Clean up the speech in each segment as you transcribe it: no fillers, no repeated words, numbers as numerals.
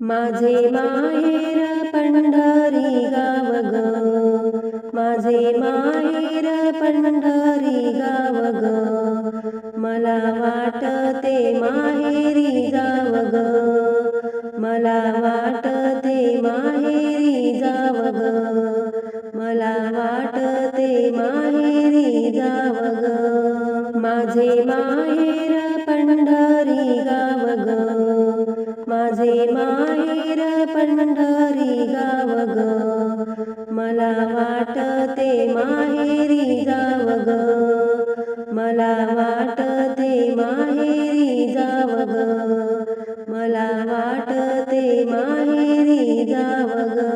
माझे माहेर पंढरी गाव ग, माझे माहेर पंढरी गाव ग, मला वाटते माहेरी जाव ग, मला वाटते माहेरी जाव ग, मला वाटते माहेरी जाव ग. माझे माहेर पंढरी गाव ग, माझे माहेर पंढरी गाव ग, मला वाटते माहेरी जाव ग, मला वाटते माहेरी जाव ग, मला वाटते माहेरी जाव ग.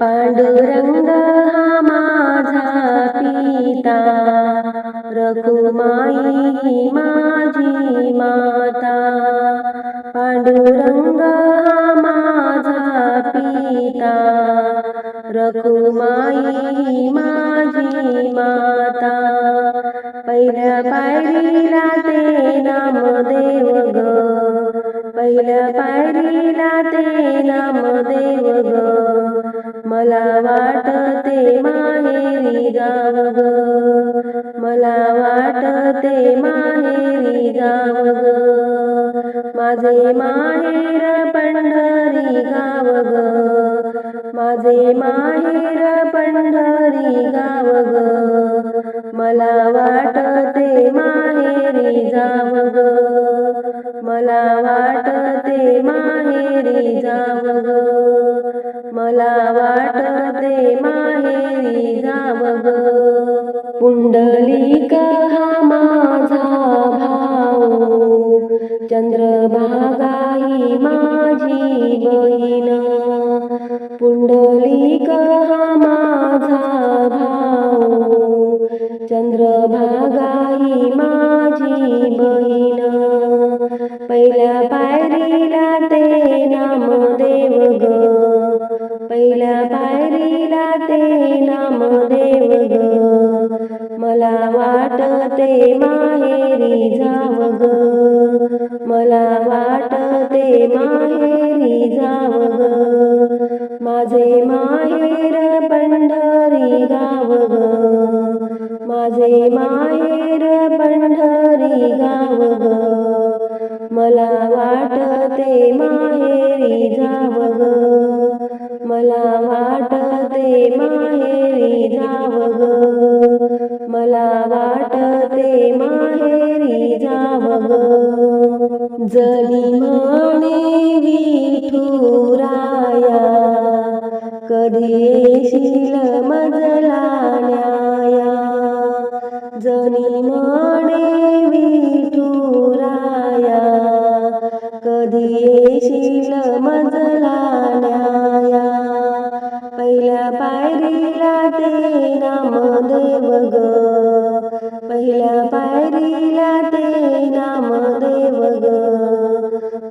पांडुरंग हा माझा पिता, रखुमाई ही माझी माता. पांडुरंग हा माझा पिता, रखुमाई ही माझी माता. पहिल्या पायरीला ते नामदेव ग, पहिल्या पायरीला ते नामदेव ग, मला वाटते माहेरी जाव ग, मला वाटते माहेरी जाव ग. माझे माहेर पंढरी गाव ग, माझे माहेर पंढरी गाव ग, मला वाटते माहेरी जाव ग, मला वाटते माहेरी जाव ग, मला वाटते माहेरी जाव ग. पुंडलिक हा माझा भाऊ, चंद्रभागा ही माझी बहीण. पुंडलिक हा माझा भाऊ, चंद्रभागा ही माझी बहीण. पहिल्या पायरीला ते नामदेव ग, पहिल्या पायरीला ते नामदेव ग, मला वाटते माहेरी जाव ग, मला वाटते माहेरी जाव ग. माझे माहेर पंढरी गाव ग, माझे माहेर पंढरी गाव ग, मला वाटते माहेरी जाव ग, मला वाटते माहेरी जाव ग, मला वाटते माहेरी जाव ग. जनी म्हणे विठुराया, कधी येशील मजला न्याया. जनी म्हणे विठुराया, कधी येशील मजला न्याया. पहिल्या पायरीला ते नामदेव ग, पहिल्या पायरीला ते नामदेव ग,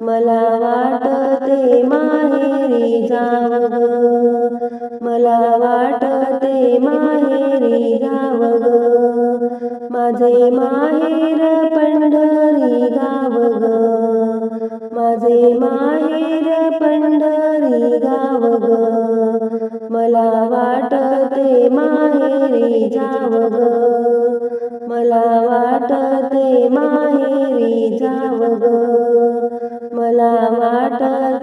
मला वाटते माहेरी जाव ग, मला वाटते माहेरी जाव ग. माझे माहेर पंढरी गाव ग, माझे माहेर पंढरी गाव ग, मला वाटते माहेरी जाव ग, मला वाटते माहेरी जाव ग, मला वाटते